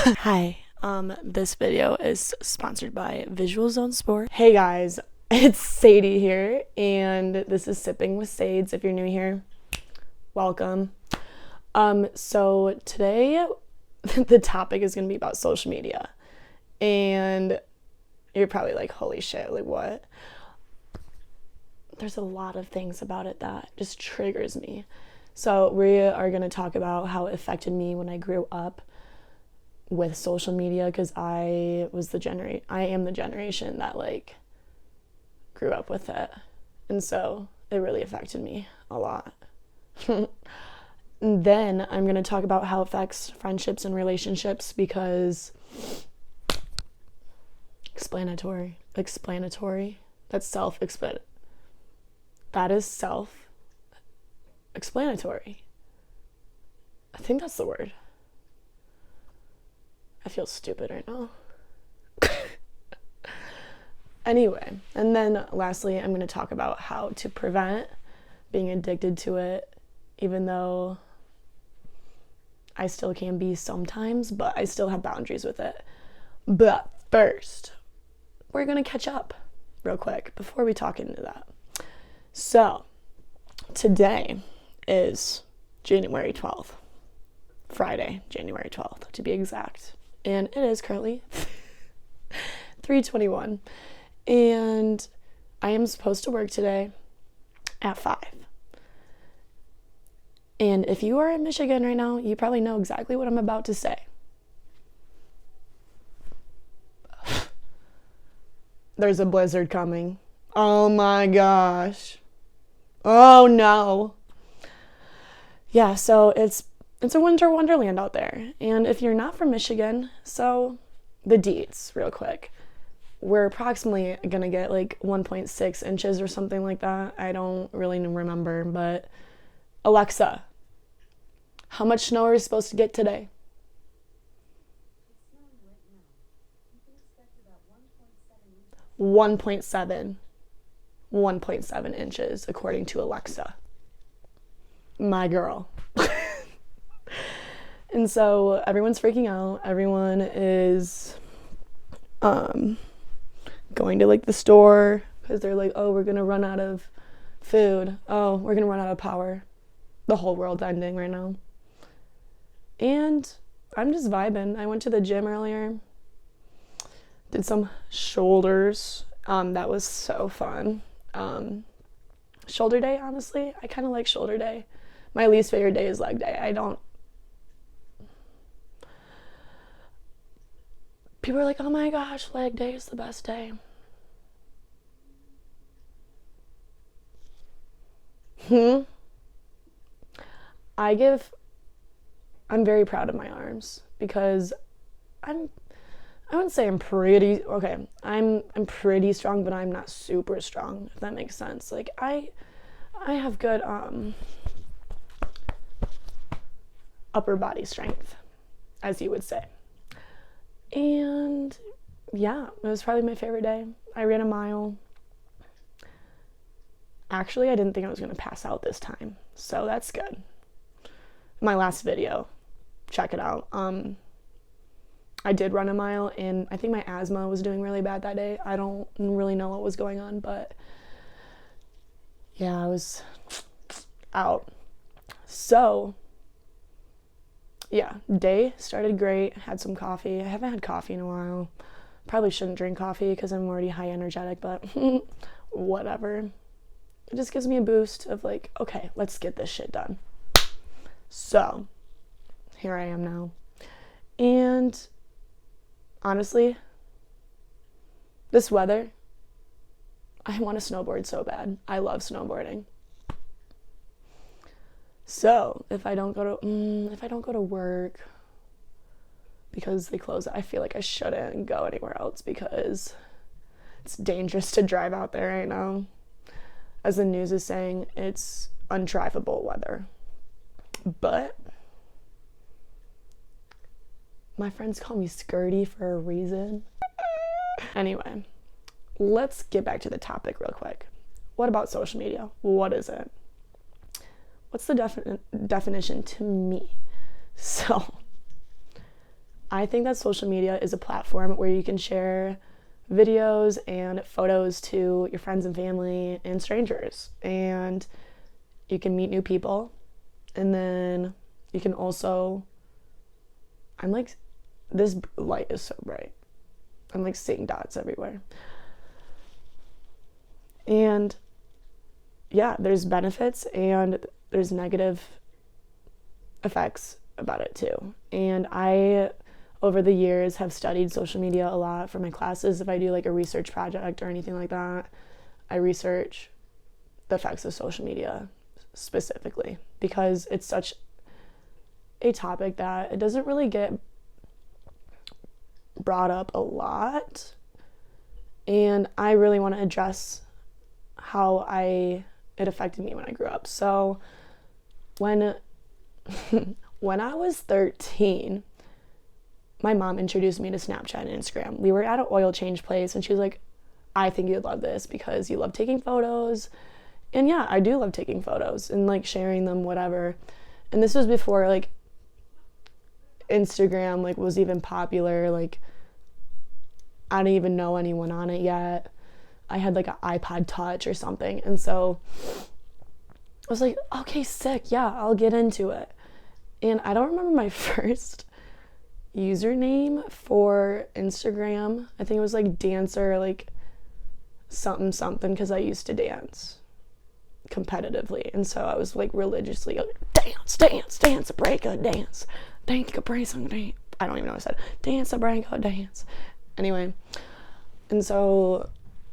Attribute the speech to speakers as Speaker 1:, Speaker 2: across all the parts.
Speaker 1: Hi, this video is sponsored by Visual Zone Sport. Hey guys, it's Sadie here, and this is Sipping with Sades. If you're new here, welcome. So today the topic is gonna be about social media, and you're probably like, holy shit, like what? There's a lot of things about it that just triggers me. So we are gonna talk about how it affected me when I grew up with social media, because I am the generation that like grew up with it, and so it really affected me a lot. And then I'm going to talk about how it affects friendships and relationships, because explanatory that's self-explanatory. That is self-explanatory. I think that's the word. I feel stupid right now. Anyway, and then lastly, I'm going to talk about how to prevent being addicted to it, even though I still can be sometimes, but I still have boundaries with it. But first, we're going to catch up real quick before we talk into that. So, today is January 12th. Friday, January 12th, to be exact. And it is currently 3:21, and I am supposed to work today at 5. And if you are in Michigan right now, you probably know exactly what I'm about to say. There's a blizzard coming. Oh my gosh. Oh no. Yeah, so it's a winter wonderland out there. And if you're not from Michigan, so the deets, real quick. We're approximately gonna get like 1.6 inches or something like that. I don't really remember, but Alexa, how much snow are we supposed to get today? 1.7. 1.7 inches, according to Alexa. My girl. And so everyone's freaking out. Everyone is going to like the store because they're like, oh, we're gonna run out of food. Oh, we're gonna run out of power. The whole world's ending right now. And I'm just vibing. I went to the gym earlier, did some shoulders. That was so fun. Shoulder day, honestly, I kind of like shoulder day. My least favorite day is leg day. People are like, oh my gosh, leg day is the best day. I'm very proud of my arms, because I wouldn't say I'm pretty, okay, I'm pretty strong, but I'm not super strong, if that makes sense. Like, I have good upper body strength, as you would say. And yeah, it was probably my favorite day. I ran a mile. Actually, I didn't think I was going to pass out this time, so that's good. My last video, check it out. I did run a mile, and I think my asthma was doing really bad that day. I don't really know what was going on, but yeah, I was out. So yeah, day started great. Had some coffee. I haven't had coffee in a while. Probably shouldn't drink coffee because I'm already high energetic, but whatever. It just gives me a boost of like, okay, let's get this shit done. So here I am now. And honestly, this weather, I want to snowboard so bad. I love snowboarding. So if I don't go to work because they close, I feel like I shouldn't go anywhere else because it's dangerous to drive out there right now. As the news is saying, it's undrivable weather. But my friends call me Skirty for a reason. Anyway, let's get back to the topic real quick. What about social media? What is it? What's the definition to me? So I think that social media is a platform where you can share videos and photos to your friends and family and strangers, and you can meet new people. And then you can also, I'm like, this light is so bright, I'm like seeing dots everywhere. And yeah, there's benefits and there's negative effects about it too. And I, over the years, have studied social media a lot for my classes. If I do like a research project or anything like that, I research the effects of social media specifically, because it's such a topic that it doesn't really get brought up a lot. And I really want to address how it affected me when I grew up. So when I was 13, my mom introduced me to Snapchat and Instagram. We were at an oil change place and she was like, I think you'd love this because you love taking photos. And yeah, I do love taking photos and like sharing them, whatever. And this was before like Instagram like was even popular. Like I didn't even know anyone on it yet. I had like an iPod Touch or something. And so I was like, okay, sick. Yeah, I'll get into it. And I don't remember my first username for Instagram. I think it was like dancer, like something, because I used to dance competitively. And so I was like religiously like, dance, a break a dance, a break a dance. I don't even know what I said. Dance, a break a dance. Anyway, and so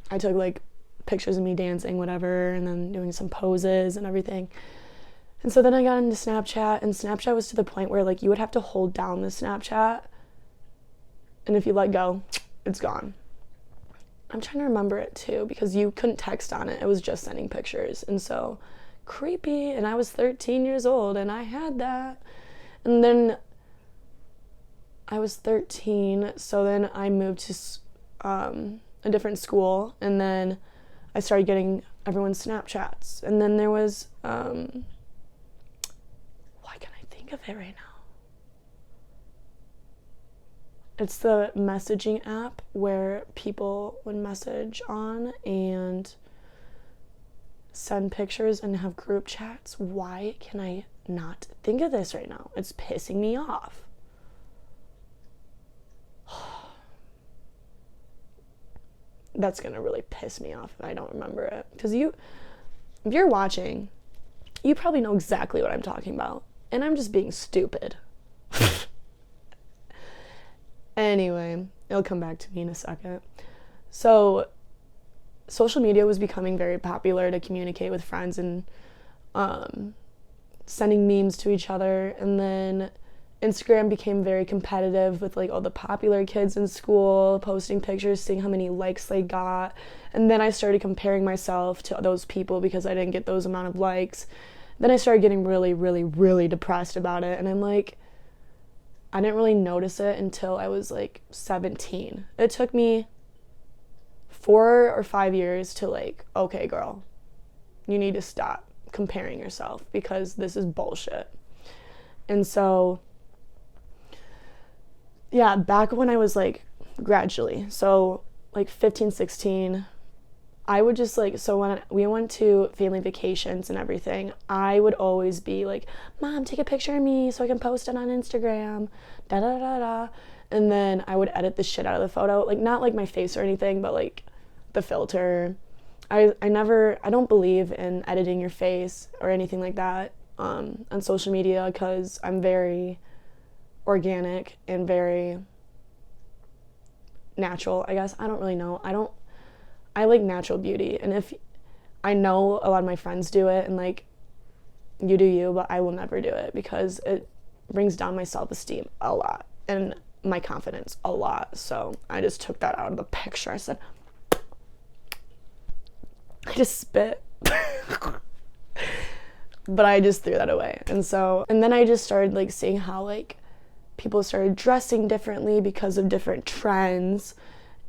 Speaker 1: I took like pictures of me dancing, whatever, and then doing some poses and everything. And so then I got into Snapchat, and Snapchat was to the point where like you would have to hold down the Snapchat, and if you let go, it's gone. I'm trying to remember it too, because you couldn't text on it. It was just sending pictures. And so creepy. And I was 13 years old and I had that. And then I was 13. So then I moved to a different school. And then I started getting everyone's Snapchats. And then there was, why can't I think of it right now? It's the messaging app where people would message on and send pictures and have group chats. Why can I not think of this right now? It's pissing me off. That's gonna really piss me off if I don't remember it. Because if you're watching, you probably know exactly what I'm talking about. And I'm just being stupid. Anyway, it'll come back to me in a second. So, social media was becoming very popular to communicate with friends and sending memes to each other. And then Instagram became very competitive with like all the popular kids in school posting pictures, seeing how many likes they got. And then I started comparing myself to those people because I didn't get those amount of likes. Then I started getting really, really, really depressed about it. And I'm like, I didn't really notice it until I was like 17. It took me 4 or 5 years to like, okay, girl, you need to stop comparing yourself because this is bullshit. And so, yeah, back when I was like gradually, so like 15, 16, I would just like, so when we went to family vacations and everything, I would always be like, Mom, take a picture of me so I can post it on Instagram, da da da da. And then I would edit the shit out of the photo, like not like my face or anything, but like the filter. I don't believe in editing your face or anything like that on social media because I'm very organic and very natural, I guess. I don't really know. I like natural beauty, and if I know a lot of my friends do it and like you do you, but I will never do it because it brings down my self-esteem a lot and my confidence a lot. So I just took that out of the picture. I said, I just spit. But I just threw that away. And then I just started like seeing how like people started dressing differently because of different trends.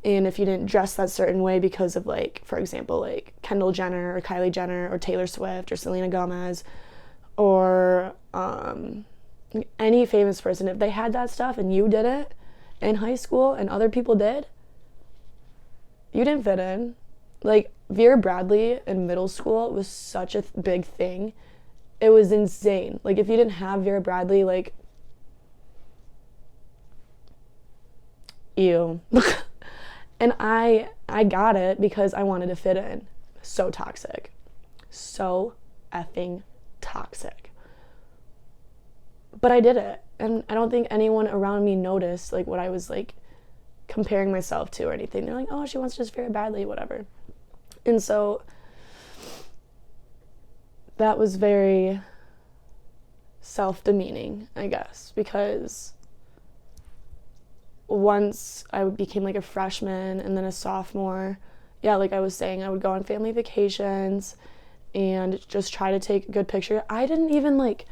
Speaker 1: And if you didn't dress that certain way because of like, for example, like Kendall Jenner or Kylie Jenner or Taylor Swift or Selena Gomez or Any famous person, if they had that stuff and you did it in high school and other people did, you didn't fit in. Like, Vera Bradley in middle school was such a big thing. It was insane. Like, if you didn't have Vera Bradley, like, ew. And I got it because I wanted to fit in. So toxic. So effing toxic. But I did it. And I don't think anyone around me noticed, like, what I was, like, comparing myself to or anything. They're like, oh, she wants just Vera Bradley, whatever. And so that was very self-demeaning, I guess, because once I became like a freshman and then a sophomore, yeah, like I was saying, I would go on family vacations and just try to take a good picture. I didn't even like,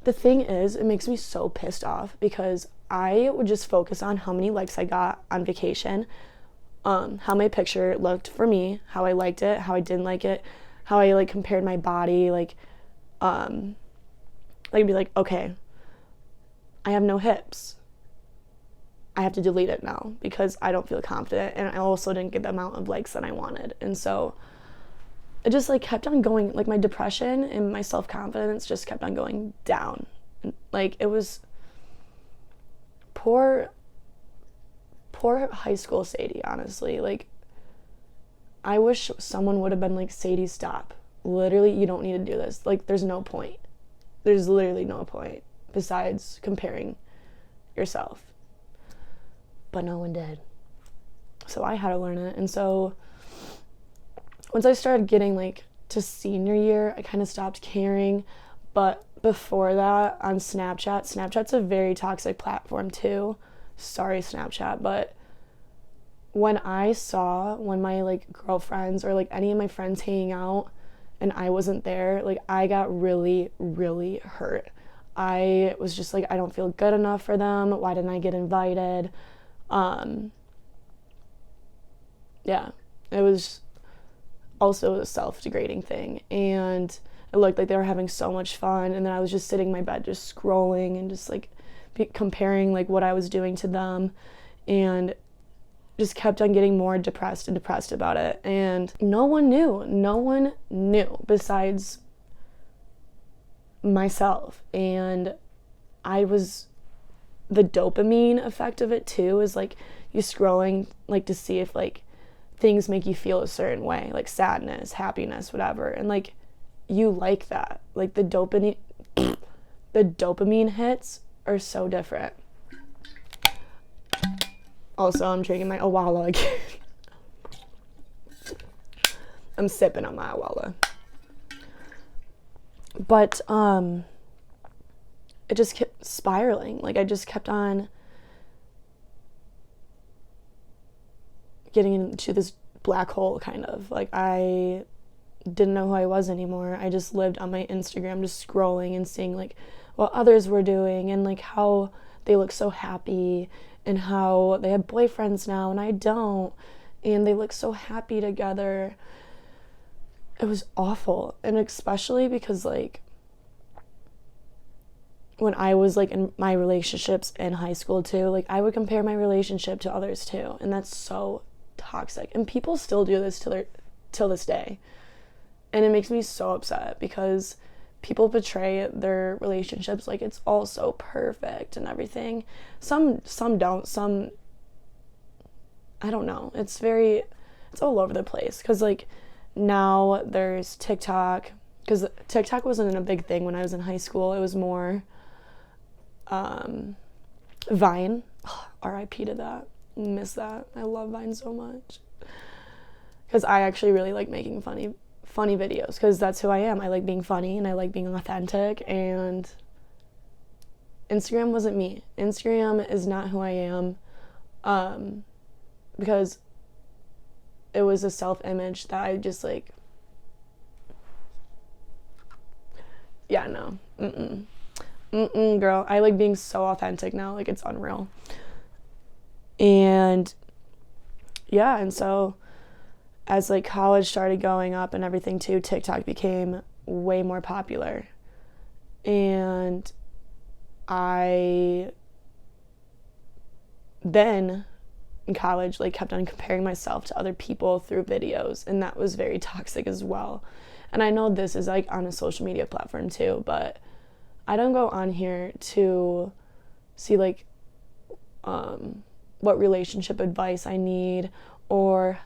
Speaker 1: the thing is, it makes me so pissed off because I would just focus on how many likes I got on vacation, how my picture looked for me, how I liked it, how I didn't like it, how I like compared my body, like be like, okay, I have no hips. I have to delete it now because I don't feel confident, and I also didn't get the amount of likes that I wanted. And so it just like kept on going, like my depression and my self-confidence just kept on going down. Like, it was poor high school Sadie, honestly. Like, I wish someone would have been like, Sadie, stop. Literally, you don't need to do this. Like, there's no point. There's literally no point besides comparing yourself. But no one did. So I had to learn it. And so once I started getting like to senior year, I kind of stopped caring. But before that, on Snapchat's a very toxic platform too. Sorry, Snapchat. But when my like girlfriends or like any of my friends hanging out and I wasn't there, like I got really, really hurt. I was just like, I don't feel good enough for them. Why didn't I get invited? Yeah, it was also a self-degrading thing, and it looked like they were having so much fun, and then I was just sitting in my bed just scrolling and just like comparing like what I was doing to them, and just kept on getting more depressed about it. And no one knew besides myself. And the dopamine effect of it too is like you scrolling like to see if like things make you feel a certain way, like sadness, happiness, whatever, and like you like that. Like the dopamine hits are so different. Also, I'm drinking my Awala again. I'm sipping on my Awala. But it just kept spiraling. Like I just kept on getting into this black hole, kind of. Like I didn't know who I was anymore. I just lived on my Instagram just scrolling and seeing like what others were doing and like how they look so happy and how they have boyfriends now and I don't, and they look so happy together. It was awful. And especially because like when I was like in my relationships in high school too, like I would compare my relationship to others too, and that's so toxic. And people still do this till this day, and it makes me so upset because people portray their relationships like it's all so perfect and everything. Some don't. Some, I don't know. It's all over the place because like now there's TikTok, because TikTok wasn't a big thing when I was in high school. It was more Vine. R.I.P. to that. Miss that. I love Vine so much because I actually really like making funny videos because that's who I am. I like being funny and I like being authentic, and Instagram wasn't me. Instagram is not who I am, because it was a self-image that I just like, yeah, no, girl. I like being so authentic now, like it's unreal. And yeah, and so as like college started going up and everything too, TikTok became way more popular. And I then in college like kept on comparing myself to other people through videos, and that was very toxic as well. And I know this is like on a social media platform too, but I don't go on here to see like what relationship advice I need or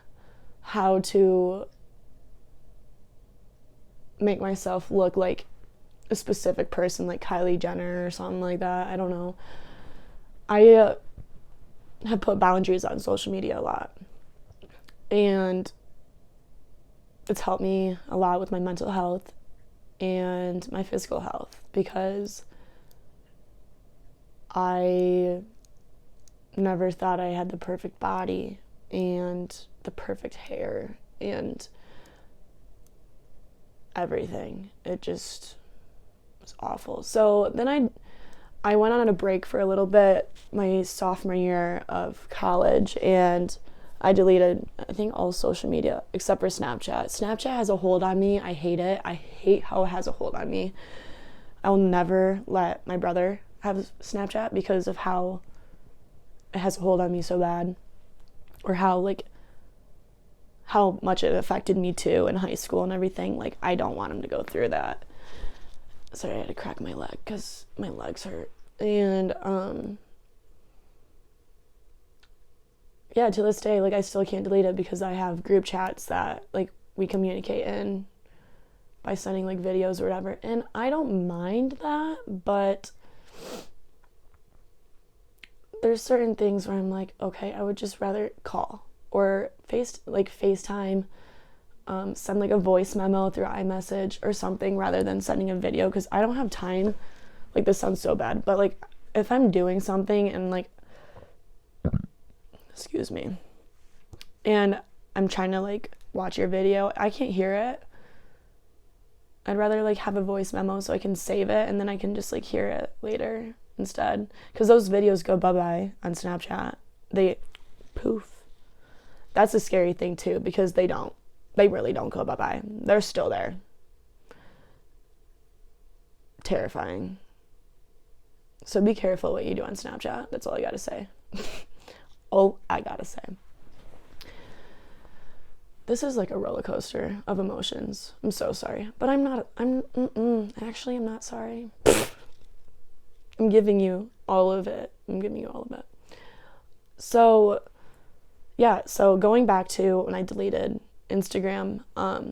Speaker 1: how to make myself look like a specific person, like Kylie Jenner or something like that. I don't know. I have put boundaries on social media a lot, and it's helped me a lot with my mental health and my physical health, because I never thought I had the perfect body and the perfect hair and everything. It just was awful. So then I went on a break for a little bit my sophomore year of college, and I deleted, I think, all social media except for Snapchat. Snapchat has a hold on me. I hate it. I hate how it has a hold on me. I'll never let my brother have Snapchat because of how it has a hold on me so bad, or how much it affected me too in high school and everything. Like, I don't want him to go through that. Sorry, I had to crack my leg because my legs hurt. And yeah, to this day, like, I still can't delete it because I have group chats that like we communicate in by sending like videos or whatever, and I don't mind that, but there's certain things where I'm like, okay, I would just rather call or FaceTime, send like a voice memo through iMessage or something rather than sending a video, because I don't have time. Like, this sounds so bad, but like if I'm doing something and like, excuse me, and I'm trying to like watch your video, I can't hear it. I'd rather like have a voice memo so I can save it and then I can just like hear it later instead, because those videos go bye-bye on Snapchat. They poof. That's a scary thing too, because they really don't go bye-bye. They're still there. Terrifying. So be careful what you do on Snapchat. That's all I gotta say. All I gotta say. This is like a roller coaster of emotions. I'm so sorry, but I'm not sorry. I'm giving you all of it. So, yeah, so going back to when I deleted Instagram,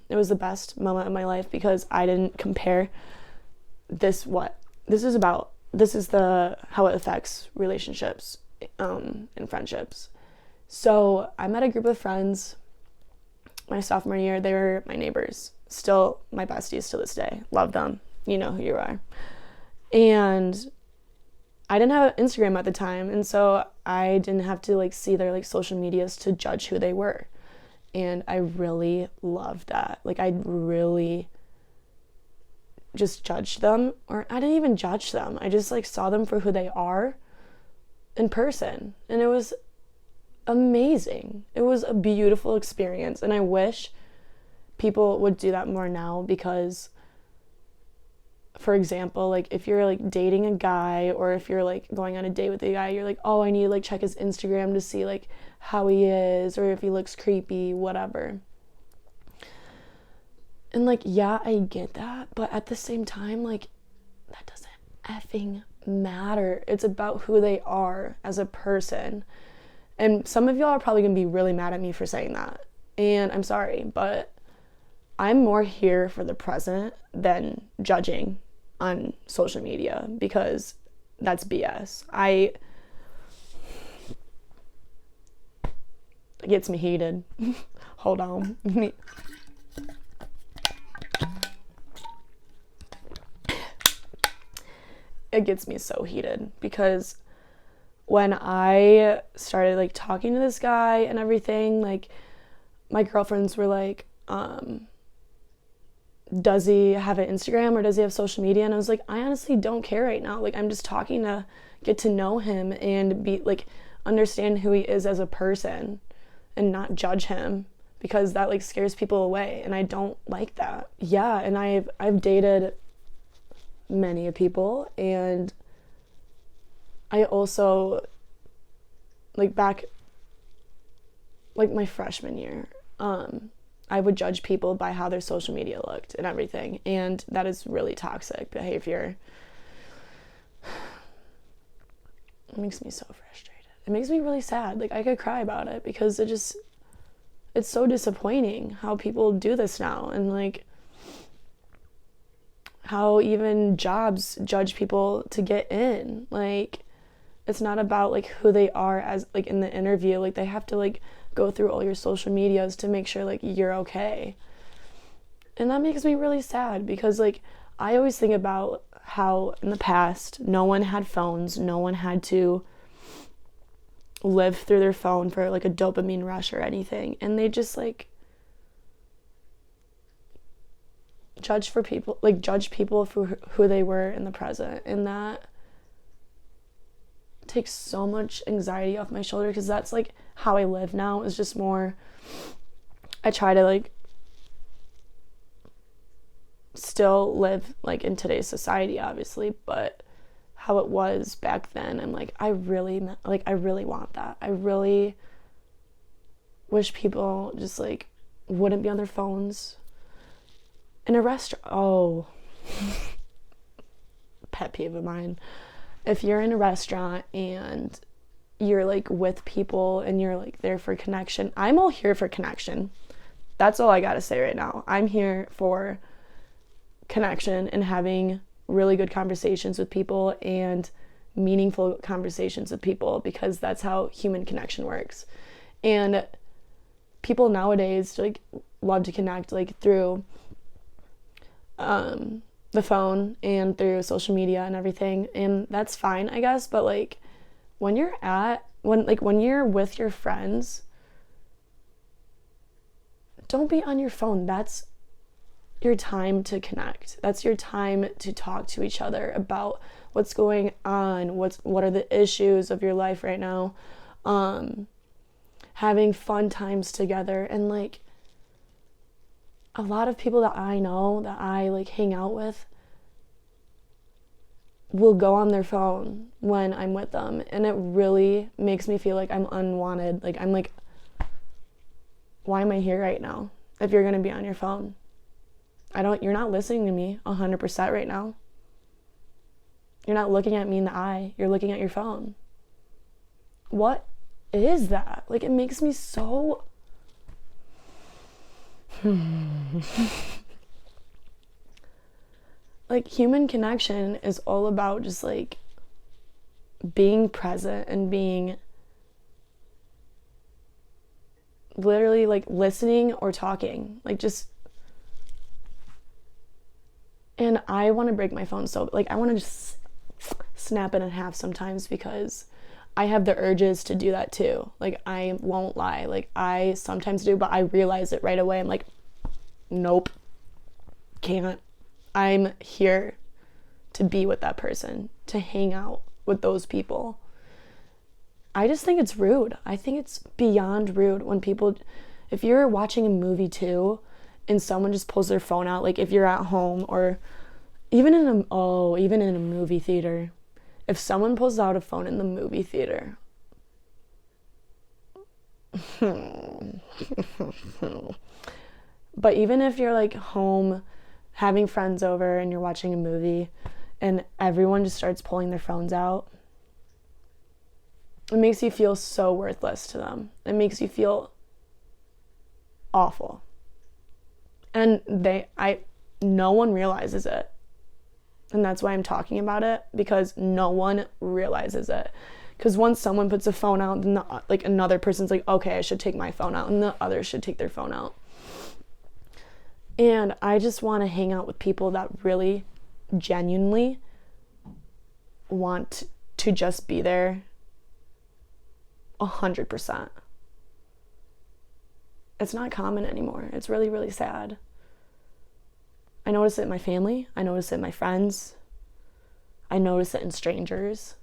Speaker 1: it was the best moment of my life because I didn't compare how it affects relationships, and friendships. So I met a group of friends my sophomore year. They were my neighbors, still my besties to this day. Love them. You know who you are. And I didn't have Instagram at the time, and so I didn't have to like see their like social medias to judge who they were. And I really loved that. Like, I really just judged them, or I didn't even judge them. I just like saw them for who they are in person, and it was amazing. It was a beautiful experience, and I wish people would do that more now, because for example, like if you're like dating a guy, or if you're like going on a date with a guy, you're like, oh, I need to like check his Instagram to see like how he is, or if he looks creepy, whatever. And like, yeah, I get that, but at the same time, like, that doesn't effing matter. It's about who they are as a person. And some of y'all are probably gonna be really mad at me for saying that, and I'm sorry, but I'm more here for the present than judging on social media, because that's BS. It gets me heated. Hold on. It gets me so heated, because when I started like talking to this guy and everything, like my girlfriends were like, does he have an Instagram or does he have social media? And I was like, I honestly don't care right now. Like, I'm just talking to get to know him and be like, understand who he is as a person and not judge him, because that like scares people away, and I don't like that. Yeah, and I've dated many people, and I also, like, back, like, my freshman year, I would judge people by how their social media looked and everything, and that is really toxic behavior. It makes me so frustrated. It makes me really sad. Like, I could cry about it because it's so disappointing how people do this now, and like how even jobs judge people to get in. Like, it's not about like who they are as like in the interview. Like, they have to like go through all your social medias to make sure like you're okay. And that makes me really sad because like I always think about how in the past no one had phones, no one had to live through their phone for like a dopamine rush or anything, and they just like judge people for who they were in the present, and that takes so much anxiety off my shoulder because that's like how I live now. Is just more, I try to like still live like in today's society obviously, but how it was back then, I'm like I really want that. I really wish people just like wouldn't be on their phones in a restaurant. Oh, pet peeve of mine. If you're in a restaurant and you're like with people and you're like there for connection, I'm all here for connection. That's all I gotta say right now. I'm here for connection and having really good conversations with people and meaningful conversations with people, because that's how human connection works. And people nowadays like love to connect like through the phone and through social media and everything, and that's fine I guess, but like when you're with your friends, don't be on your phone. That's your time to connect. That's your time to talk to each other about what's going on, what are the issues of your life right now, having fun times together. And like a lot of people that I know that I like hang out with will go on their phone when I'm with them, and it really makes me feel like I'm unwanted. Like I'm like, why am I here right now if you're gonna be on your phone? You're not listening to me 100% right now. You're not looking at me in the eye. You're looking at your phone. What is that? Like, it makes me so... Like, human connection is all about just, like, being present and being literally, like, listening or talking. Like, just... And I want to break my phone so, like, I want to just snap it in half sometimes because I have the urges to do that too. Like, I won't lie. Like, I sometimes do, but I realize it right away. I'm like, nope, can't. I'm here to be with that person, to hang out with those people. I just think it's rude. I think it's beyond rude when people, if you're watching a movie too, and someone just pulls their phone out, like if you're at home or even in a movie theater, if someone pulls out a phone in the movie theater, but even if you're like home having friends over and you're watching a movie and everyone just starts pulling their phones out, it makes you feel so worthless to them. It makes you feel awful. And no one realizes it. And that's why I'm talking about it, because no one realizes it. Because once someone puts a phone out, then another person's like, okay, I should take my phone out, and the others should take their phone out. And I just want to hang out with people that really genuinely want to just be there 100%. It's not common anymore. It's really, really sad. I notice it in my family. I notice it in my friends. I notice it in strangers.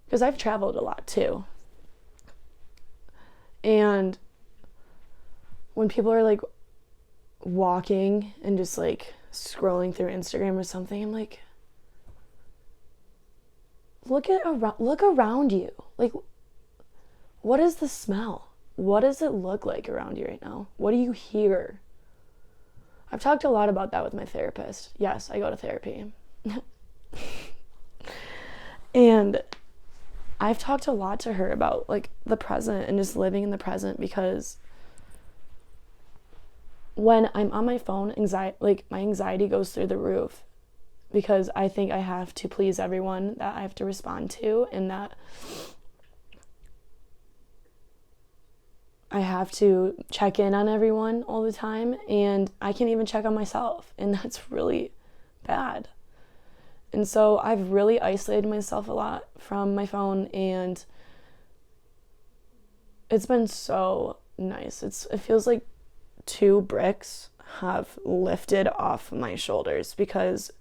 Speaker 1: Because I've traveled a lot too. And when people are like walking and just like scrolling through Instagram or something, I'm like, look around you. Like, what is the smell? What does it look like around you right now? What do you hear? I've talked a lot about that with my therapist. Yes, I go to therapy. And I've talked a lot to her about like the present and just living in the present, because when I'm on my phone, my anxiety goes through the roof, because I think I have to please everyone that I have to respond to, and that I have to check in on everyone all the time, and I can't even check on myself, and that's really bad. And so I've really isolated myself a lot from my phone, and it's been so nice. It feels like 2 bricks have lifted off my shoulders, because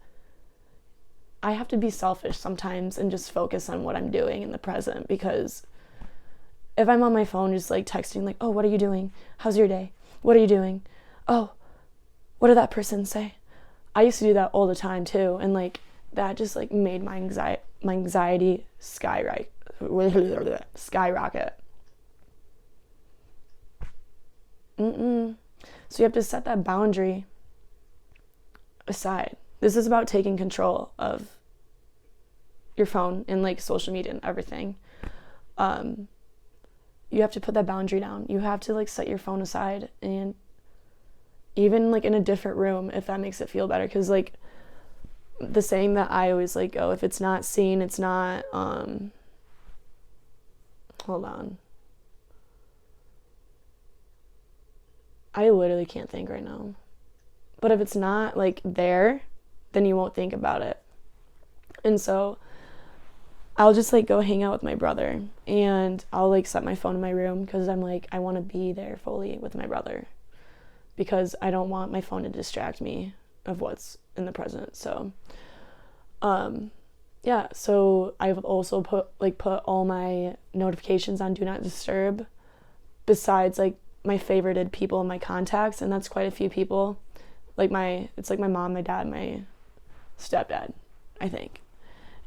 Speaker 1: I have to be selfish sometimes and just focus on what I'm doing in the present, because if I'm on my phone just like texting like, oh, what are you doing? How's your day? What are you doing? Oh, what did that person say? I used to do that all the time too, and like that just like made my anxiety skyrocket. So you have to set that boundary aside. This is about taking control of your phone and like social media and everything. You have to put that boundary down. You have to like set your phone aside, and even like in a different room if that makes it feel better, because like the saying that I always like, oh, if it's not seen, it's not hold on, I literally can't think right now, but if it's not like there, then you won't think about it. And so I'll just like go hang out with my brother, and I'll like set my phone in my room, because I'm like, I want to be there fully with my brother, because I don't want my phone to distract me of what's in the present. So yeah, so I've also put all my notifications on do not disturb, besides like my favorited people in my contacts, and that's quite a few people. It's my mom, my dad, my stepdad, I think.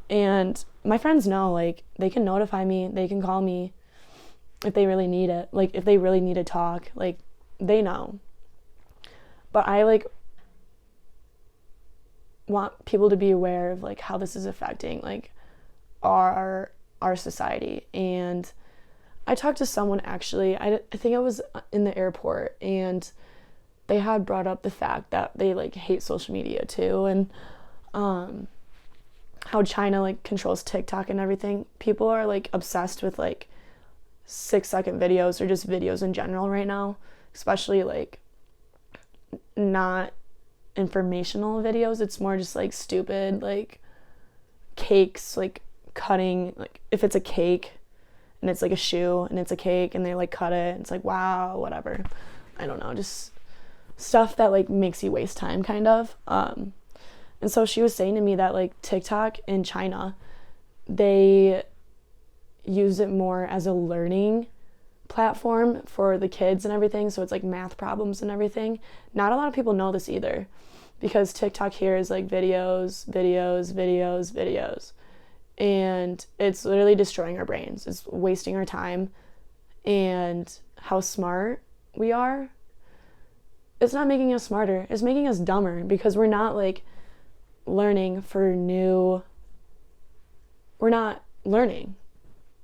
Speaker 1: And my friends know, like, they can notify me, they can call me if they really need it, like if they really need to talk, like they know. But I like want people to be aware of like how this is affecting like our society. And I talked to someone actually, I think I was in the airport, and they had brought up the fact that they like hate social media too, and how China like controls TikTok and everything. People are like obsessed with like 6-second videos, or just videos in general right now, especially like not informational videos. It's more just like stupid like cakes, like cutting, like if it's a cake and it's like a shoe and it's a cake and they like cut it, it's like, wow, whatever. I don't know, just stuff that like makes you waste time kind of. And so she was saying to me that like TikTok in China, they use it more as a learning platform for the kids and everything. So it's like math problems and everything. Not a lot of people know this either, because TikTok here is like videos. And it's literally destroying our brains. It's wasting our time. And how smart we are, it's not making us smarter. It's making us dumber, because we're not like learning for new. We're not learning.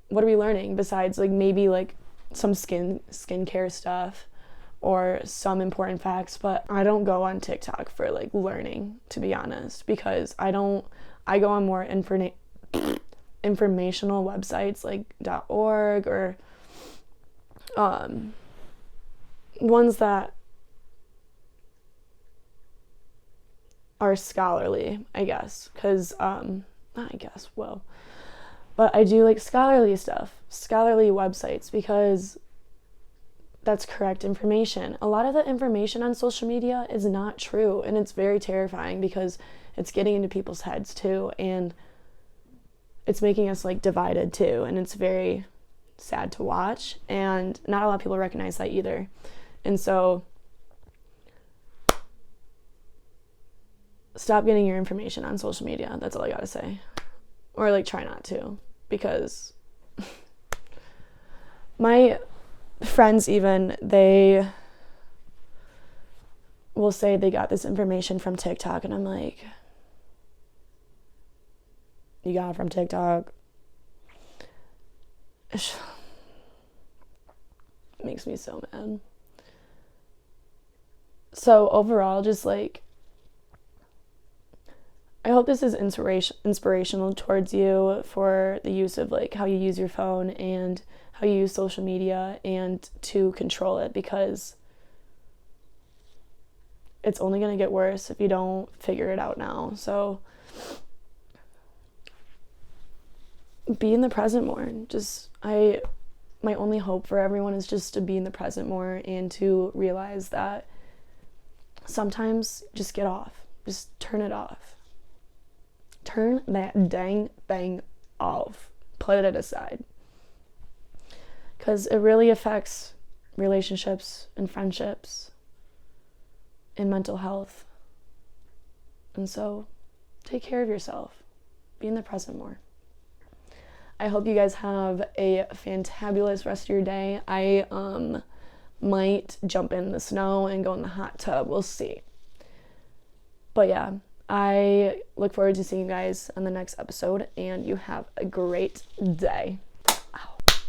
Speaker 1: What are we learning besides like maybe like some skincare stuff or some important facts? But I don't go on TikTok for like learning, to be honest, because I go on more informational websites like .org or ones that are scholarly, I guess, because but I do like scholarly stuff, scholarly websites, because that's correct information. A lot of the information on social media is not true, and it's very terrifying, because it's getting into people's heads too, and it's making us like divided too, and it's very sad to watch, and not a lot of people recognize that either. And so stop getting your information on social media. That's all I gotta say. or like try not to, because my friends even, they will say they got this information from TikTok, and I'm like, you got it from TikTok? It makes me so mad. So overall, just like, I hope this is inspirational towards you for the use of like how you use your phone and how you use social media, and to control it, because it's only going to get worse if you don't figure it out now. So be in the present more. My only hope for everyone is just to be in the present more, and to realize that sometimes just get off. Just turn it off. Turn that dang thing off. Put it aside. Because it really affects relationships and friendships and mental health. And so take care of yourself. Be in the present more. I hope you guys have a fantabulous rest of your day. I might jump in the snow and go in the hot tub. We'll see. But yeah, I look forward to seeing you guys on the next episode, and you have a great day.